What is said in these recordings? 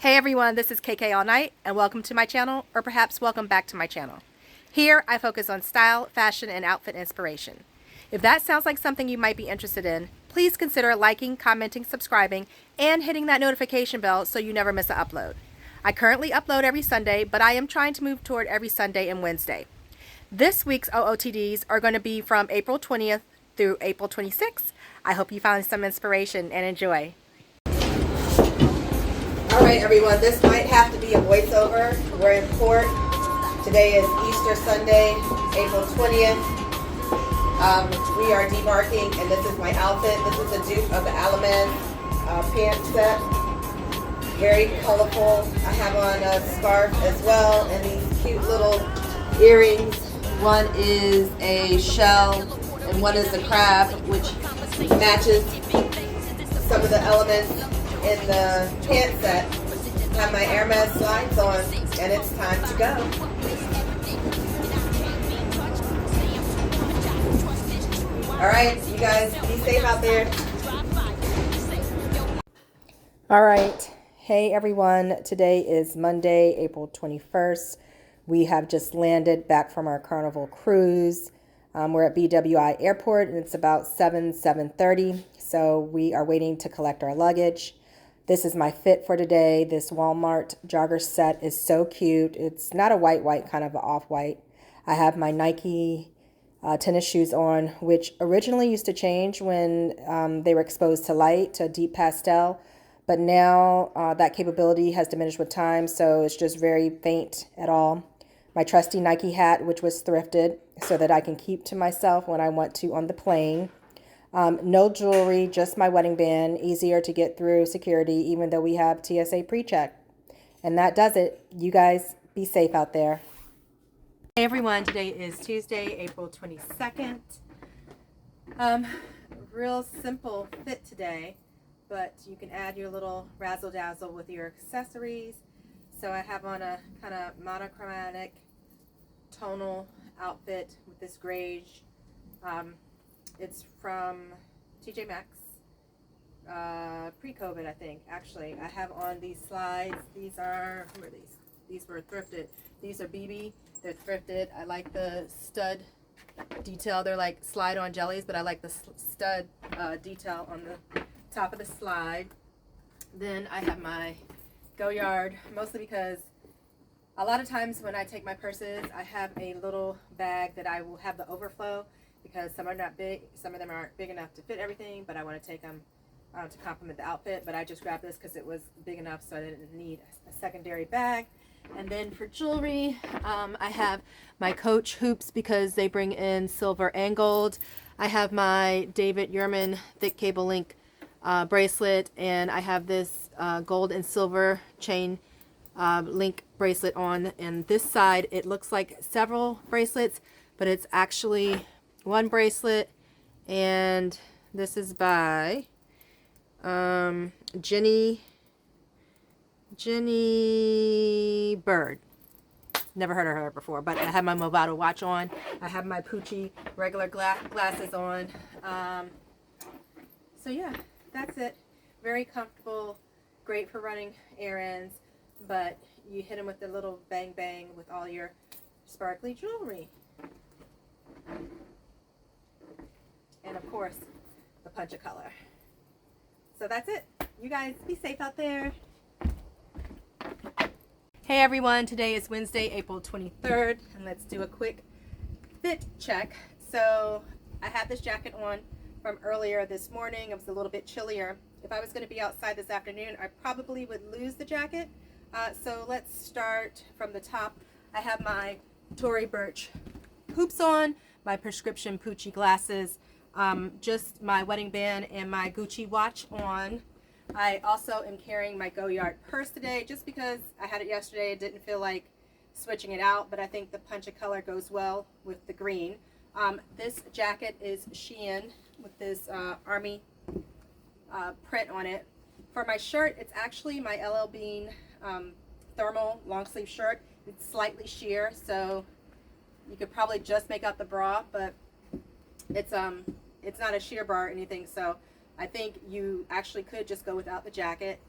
Hey everyone, this is KK All Night, and welcome to my channel, or perhaps welcome back to my channel. Here, I focus on style, fashion, and outfit inspiration. If that sounds like something you might be interested in, please consider liking, commenting, subscribing, and hitting that notification bell so you never miss an upload. I currently upload every Sunday, but I am trying to move toward every Sunday and Wednesday. This week's OOTDs are going to be from April 20th through April 26th. I hope you find some inspiration and enjoy. All right, everyone, this might have to be a voiceover. We're in port. Today is Easter Sunday, April 20th. We are debarking, and this is my outfit. This is a dupe of the Alaman pant set. Very colorful. I have on a scarf as well, and these cute little earrings. One is a shell, and one is a crab, which matches some of the elements in the pant set. Have my Hermes slides on, and it's time to go. All right, you guys, be safe out there. All right, hey everyone. Today is Monday, April 21st. We have just landed back from our Carnival cruise. We're at I Airport, and it's about 7:30. So we are waiting to collect our luggage. This is my fit for today. This Walmart jogger set is so cute. It's not a white, kind of an off-white. I have my Nike tennis shoes on, which originally used to change when they were exposed to light, to deep pastel. But now that capability has diminished with time, so it's just very faint at all. My trusty Nike hat, which was thrifted, so that I can keep to myself when I want to on the plane. No jewelry, just my wedding band. Easier to get through security, even though we have TSA pre-check. And that does it. You guys be safe out there. Hey everyone, today is Tuesday, April 22nd. Real simple fit today, but you can add your little razzle dazzle with your accessories. So I have on a kind of monochromatic tonal outfit with this grayish. It's from TJ Maxx, pre-COVID, I think. Actually, I have on these slides. These are, who are these? These were thrifted. These are BB. They're thrifted. I like the stud detail. They're like slide-on jellies, but I like the stud detail on the top of the slide. Then I have my Go Yard, mostly because a lot of times when I take my purses, I have a little bag that I will have the overflow, because some are not big, some of them aren't big enough to fit everything, but I want to take them to complement the outfit. But I just grabbed this because it was big enough, so I didn't need a secondary bag. And then for jewelry, I have my Coach hoops because they bring in silver and gold. I have my David Yurman thick cable link bracelet, and I have this gold and silver chain link bracelet on. And this side, it looks like several bracelets, but it's actually one bracelet. And this is by Jenny Bird. Never heard of her before, but I have my Movado watch on. I have my Pucci regular glasses on. So yeah, that's it. Very comfortable, great for running errands, but you hit them with the little bang bang with all your sparkly jewelry. And of course, the punch of color. So that's it. You guys be safe out there. Hey everyone, today is Wednesday, April 23rd, and let's do a quick fit check. So I had this jacket on from earlier this morning. It was a little bit chillier. If I was going to be outside this afternoon, I probably would lose the jacket. So let's start from the top. I have my Tory Burch hoops on, my prescription Pucci glasses, just my wedding band and my Gucci watch on. I also am carrying my Go Yard purse today just because I had it yesterday. I didn't feel like switching it out, but I think the punch of color goes well with the green. This jacket is Shein with this army print on it. For my shirt, it's actually my LL Bean thermal long sleeve shirt. It's slightly sheer, so you could probably just make out the bra, but it's not a sheer bar or anything, so I think you actually could just go without the jacket.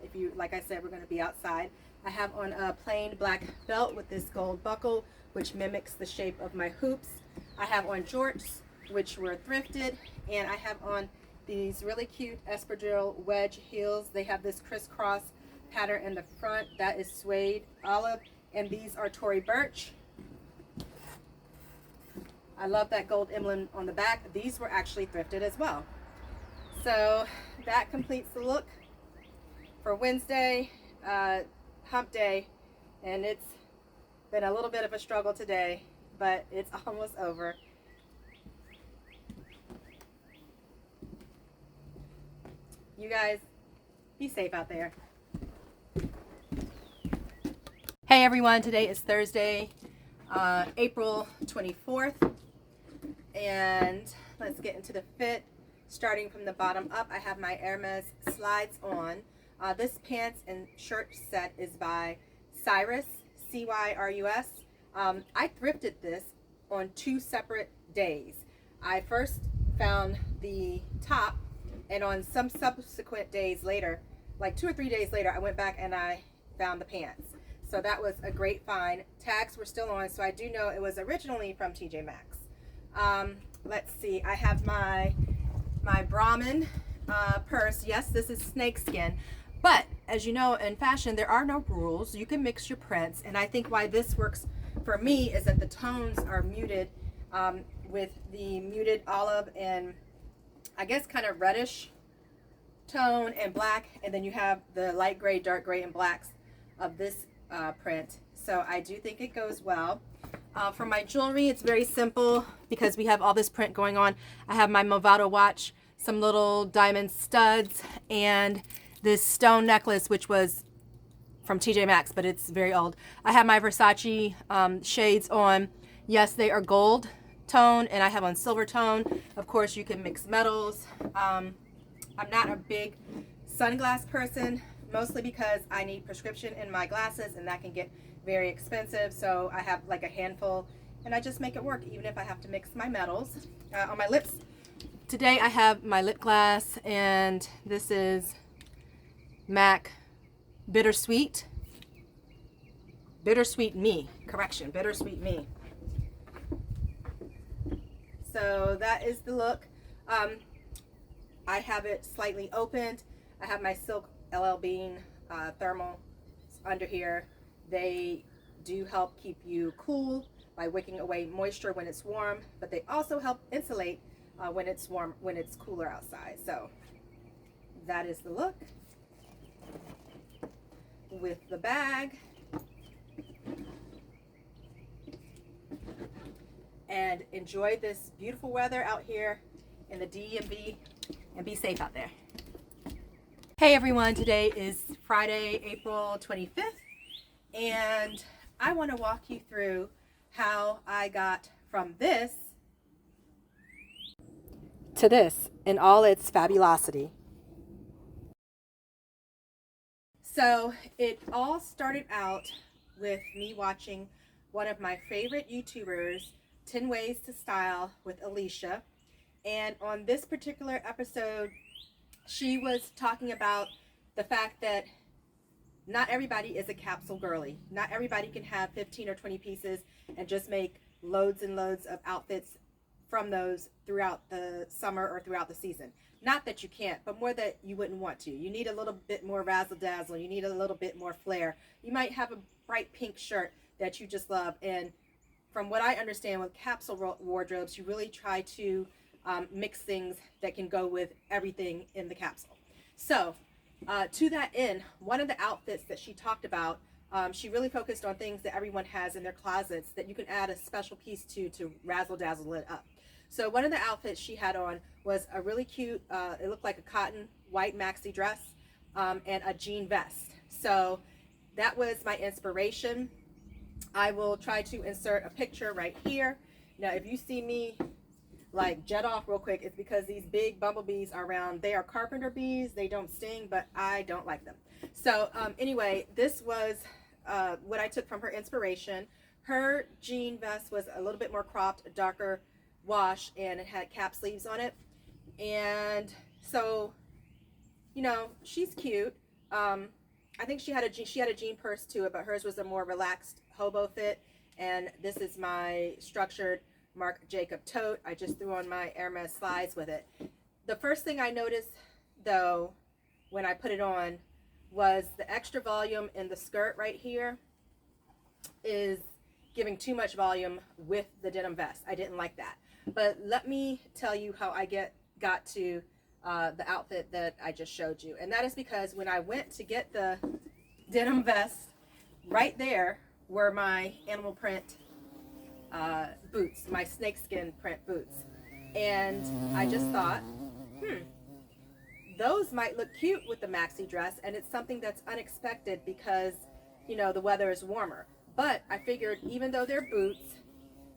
If you, like I said, we're going to be outside. I have on a plain black belt with this gold buckle, which mimics the shape of my hoops. I have on jorts, which were thrifted, and I have on these really cute espadrille wedge heels. They have this crisscross pattern in the front that is suede olive, and these are Tory Burch. I love that gold emblem on the back. These were actually thrifted as well. So that completes the look for Wednesday, hump day, and it's been a little bit of a struggle today, but it's almost over. You guys, be safe out there. Hey everyone, today is Thursday, April 24th, and let's get into the fit. Starting from the bottom up, I have my Hermes slides on. This pants and shirt set is by Cyrus, C-Y-R-U-S. I thrifted this on 2 separate days. I first found the top, and on some subsequent days later, like 2 or 3 days later, I went back and I found the pants. So that was a great find. Tags were still on, so I do know it was originally from TJ Maxx. Let's see, I have my Brahmin purse. Yes, this is snakeskin. But as you know, in fashion, there are no rules. You can mix your prints. And I think why this works for me is that the tones are muted with the muted olive and I guess kind of reddish tone and black. And then you have the light gray, dark gray, and blacks of this print. So I do think it goes well. For my jewelry, it's very simple because we have all this print going on. I have my Movado watch, some little diamond studs, and this stone necklace, which was from TJ Maxx, but it's very old. I have my Versace shades on. Yes, they are gold tone, and I have on silver tone. Of course, you can mix metals. I'm not a big sunglass person, mostly because I need prescription in my glasses, and that can get very expensive. So I have like a handful, and I just make it work, even if I have to mix my metals. On my lips, today I have my lip gloss, and this is MAC Bittersweet Me. Correction, Bittersweet Me. So that is the look. I have it slightly opened. I have my Silk LL Bean thermal under here. They do help keep you cool by wicking away moisture when it's warm, but they also help insulate when it's warm, when it's cooler outside. So that is the look with the bag. And enjoy this beautiful weather out here in the DMV, and be safe out there. Hey everyone, today is Friday, April 25th, and I want to walk you through how I got from this to this in all its fabulosity. So it all started out with me watching one of my favorite YouTubers, 10 Ways to Style with Alicia. And on this particular episode, she was talking about the fact that not everybody is a capsule girly. Not everybody can have 15 or 20 pieces and just make loads and loads of outfits from those throughout the summer or throughout the season. Not that you can't, but more that you wouldn't want to. You need a little bit more razzle dazzle. You need a little bit more flair. You might have a bright pink shirt that you just love. And from what I understand with capsule wardrobes, you really try to mix things that can go with everything in the capsule. So to that end, one of the outfits that she talked about, she really focused on things that everyone has in their closets that you can add a special piece to razzle dazzle it up. So one of the outfits she had on was a really cute, it looked like a cotton white maxi dress and a jean vest. So that was my inspiration. I will try to insert a picture right here. Now, if you see me like jet off real quick, it's because these big bumblebees are around. They are carpenter bees. They don't sting, but I don't like them. So anyway, this was what I took from her inspiration. Her jean vest was a little bit more cropped, a darker wash, and it had cap sleeves on it. And So, you know, she's cute. I think she had a jean purse to it, but hers was a more relaxed hobo fit. And this is my structured Marc Jacob tote. I just threw on my Hermes slides with it. The first thing I noticed, though, when I put it on, was the extra volume in the skirt right here is giving too much volume with the denim vest. I didn't like that. But let me tell you how I got to the outfit that I just showed you. And that is because when I went to get the denim vest, right there were my animal print boots, my snakeskin print boots. And I just thought, those might look cute with the maxi dress, and it's something that's unexpected because, you know, the weather is warmer. But I figured even though they're boots,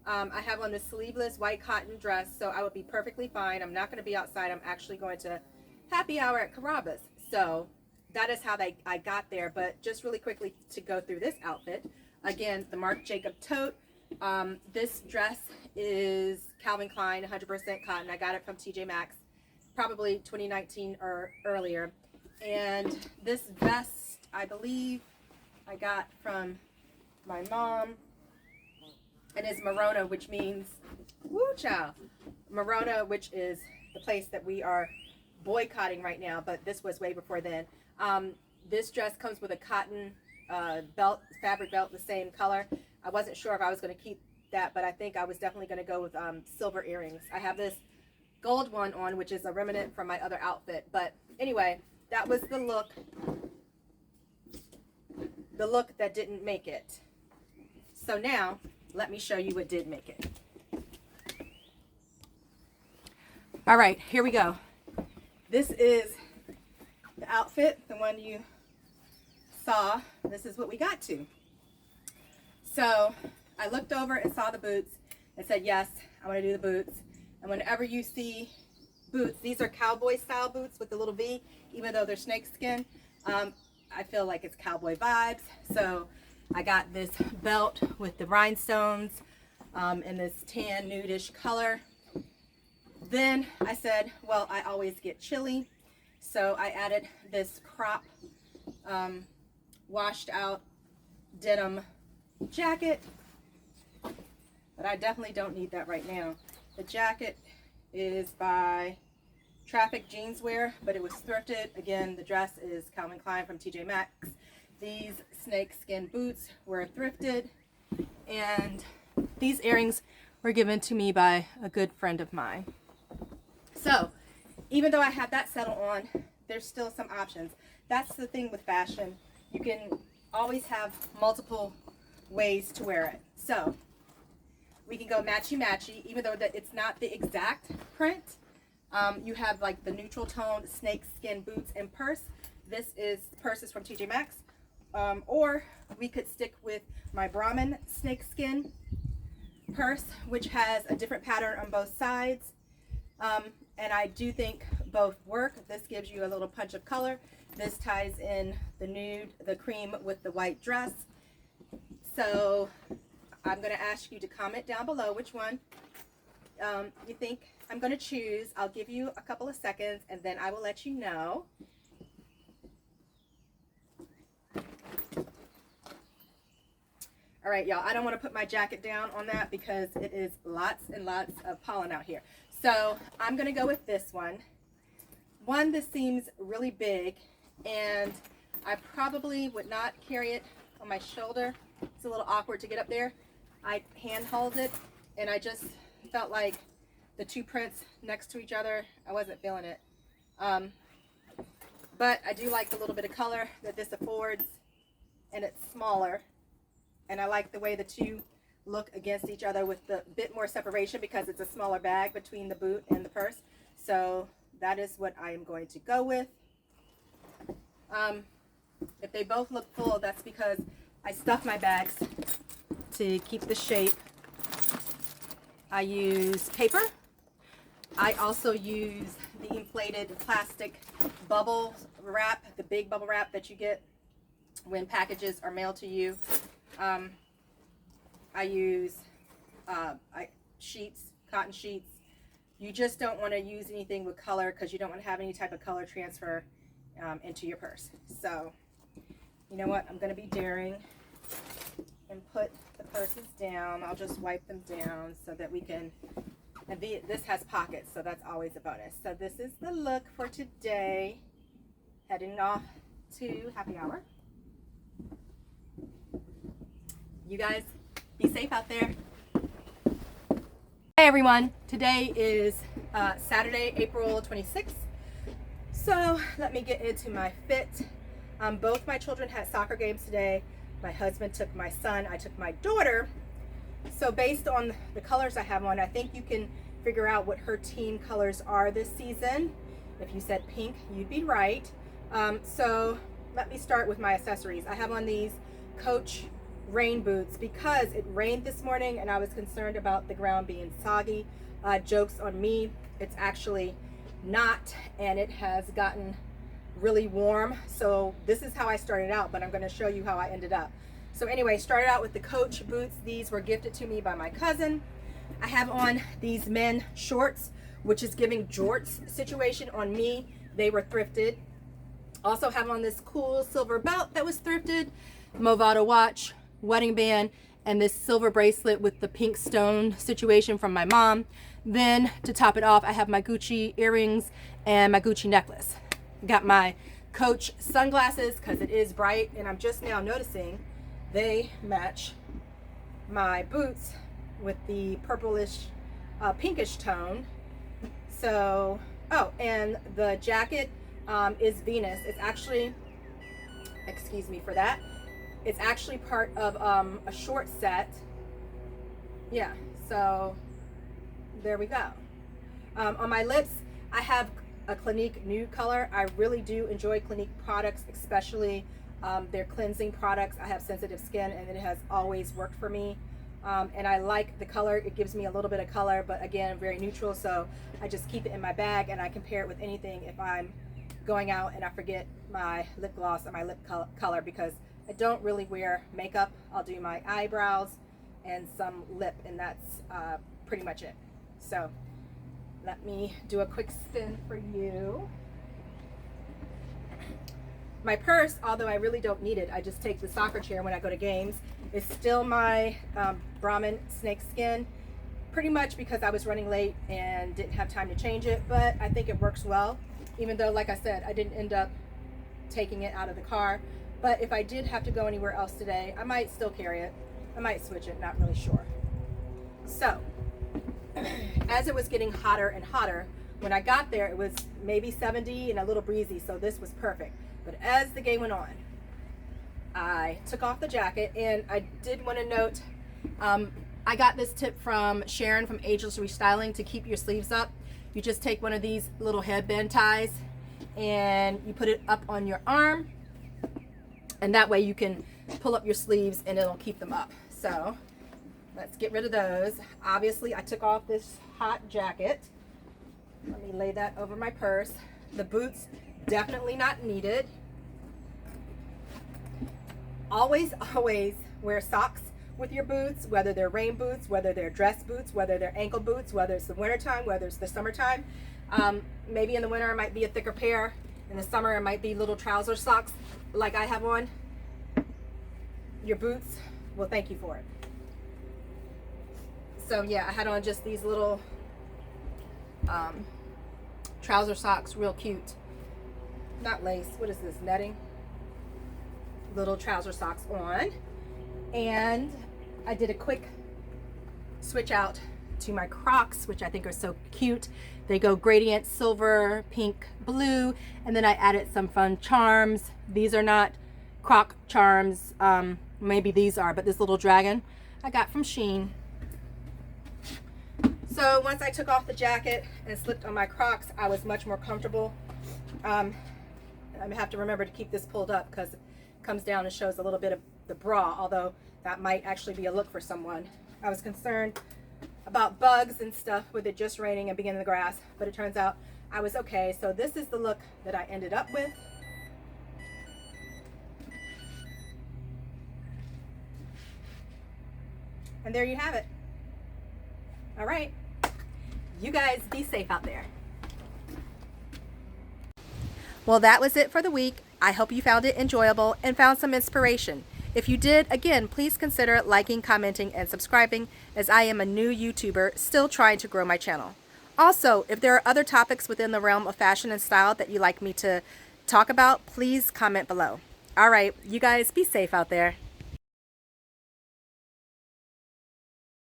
I have on this sleeveless white cotton dress, so I would be perfectly fine. I'm not going to be outside. I'm actually going to happy hour at Carrabba's. So that is how I got there. But just really quickly to go through this outfit. Again, the Marc Jacob tote. This dress is Calvin Klein, 100% cotton. I got it from TJ Maxx, probably 2019 or earlier. And this vest, I believe I got from my mom. And is Morona, which means, woo chow, Morona, which is the place that we are boycotting right now, but this was way before then. This dress comes with a cotton belt, fabric belt, the same color. I wasn't sure if I was going to keep that, but I think I was definitely going to go with silver earrings. I have this gold one on, which is a remnant from my other outfit. But anyway, that was the look that didn't make it. So now, let me show you what did make it. All right, here we go. This is the outfit, the one you saw. This is what we got to. So I looked over and saw the boots and said, yes, I want to do the boots. And whenever you see boots, these are cowboy style boots with the little V, even though they're snakeskin. I feel like it's cowboy vibes. So I got this belt with the rhinestones in this tan nudish color. Then I said, well, I always get chilly. So I added this crop washed out denim jacket. But I definitely don't need that right now. The jacket is by Traffic Jeanswear, but it was thrifted. Again, the dress is Calvin Klein from TJ Maxx. These snakeskin boots were thrifted, and these earrings were given to me by a good friend of mine. So, even though I have that settle on, there's still some options. That's the thing with fashion. You can always have multiple ways to wear it. So, we can go matchy-matchy, even though it's not the exact print. You have like the neutral tone snakeskin boots and purse. Purse is from TJ Maxx. Or we could stick with my Brahmin snakeskin purse, which has a different pattern on both sides. And I do think both work. This gives you a little punch of color. This ties in the nude, the cream with the white dress. So I'm going to ask you to comment down below which one you think I'm going to choose. I'll give you a couple of seconds and then I will let you know. All right, y'all, I don't want to put my jacket down on that because it is lots and lots of pollen out here. So I'm going to go with this one. One that seems really big, and I probably would not carry it on my shoulder. It's a little awkward to get up there. I handhold it, and I just felt like the two prints next to each other, I wasn't feeling it. But I do like the little bit of color that this affords, and it's smaller. And I like the way the two look against each other with the bit more separation because it's a smaller bag between the boot and the purse. So that is what I am going to go with. If they both look full, that's because I stuff my bags to keep the shape. I use paper. I also use the inflated plastic bubble wrap, the big bubble wrap that you get when packages are mailed to you. I use sheets, cotton sheets, You just don't want to use anything with color because you don't want to have any type of color transfer into your purse. So, you know what? I'm going to be daring and put the purses down. I'll just wipe them down so that we can, and this has pockets, so that's always a bonus. So this is the look for today. Heading off to happy hour. You guys be safe out there. Hey everyone, today is Saturday, April 26th. So let me get into my fit. Both my children had soccer games today. My husband took my son, I took my daughter. So based on the colors I have on, I think you can figure out what her team colors are this season. If you said pink, you'd be right. So let me start with my accessories. I have on these Coach rain boots because it rained this morning and I was concerned about the ground being soggy. Jokes on me, it's actually not, and it has gotten really warm. So this is how I started out, but I'm going to show you how I ended up. So anyway, started out with the Coach boots. These were gifted to me by my cousin. I have on these men shorts, which is giving jorts situation on me. They were thrifted. Also have on this cool silver belt that was thrifted, Movado watch, wedding band, and this silver bracelet with the pink stone situation from my mom. Then to top it off, I have my Gucci earrings and my Gucci necklace. Got my Coach sunglasses because it is bright, and I'm just now noticing they match my boots with the purplish pinkish tone. So, oh, and the jacket is Venus. It's actually, excuse me for that, it's actually part of a short set. Yeah, so there we go. On my lips, I have a Clinique nude color. I really do enjoy Clinique products, especially their cleansing products. I have sensitive skin and it has always worked for me. And I like the color. It gives me a little bit of color, but again, very neutral. So I just keep it in my bag and I compare it with anything if I'm going out and I forget my lip gloss or my lip color, because I don't really wear makeup. I'll do my eyebrows and some lip, and that's pretty much it. So let me do a quick spin for you. My purse, although I really don't need it, I just take the soccer chair when I go to games, is still my Brahmin snake skin, pretty much because I was running late and didn't have time to change it, but I think it works well, even though, like I said, I didn't end up taking it out of the car. But if I did have to go anywhere else today, I might still carry it. I might switch it, not really sure. So, as it was getting hotter and hotter, when I got there, it was maybe 70 and a little breezy, so this was perfect. But as the game went on, I took off the jacket, and I did want to note, I got this tip from Sharon from Ageless Restyling to keep your sleeves up. You just take one of these little headband ties and you put it up on your arm, and that way you can pull up your sleeves and it'll keep them up. So let's get rid of those. Obviously, I took off this hot jacket. Let me lay that over my purse. The boots, definitely not needed. Always wear socks with your boots, whether they're rain boots, whether they're dress boots, whether they're ankle boots, whether it's the wintertime, whether it's the summertime. Maybe in the winter it might be a thicker pair. In the summer it might be little trouser socks like I have on. Your boots will thank you for it. So yeah, I had on just these little trouser socks, real cute. Not lace, what is this, netting? Little trouser socks on. And I did a quick switch out to my Crocs, which I think are so cute. They go gradient silver, pink, blue, and then I added some fun charms. These are not Croc charms, maybe these are, but this little dragon I got from Shein. So once I took off the jacket and slipped on my Crocs, I was much more comfortable. I have to remember to keep this pulled up because it comes down and shows a little bit of the bra, although that might actually be a look for someone. I was concerned about bugs and stuff with it just raining and being in the grass, but it turns out I was okay. So this is the look that I ended up with. And there you have it. All right, You guys be safe out there. Well, that was it for the week. I hope you found it enjoyable and found some inspiration. If you did, again, please consider liking, commenting, and subscribing, as I am a new YouTuber still trying to grow my channel. Also, if there are other topics within the realm of fashion and style that you'd like me to talk about, please comment below. All right, you guys be safe out there.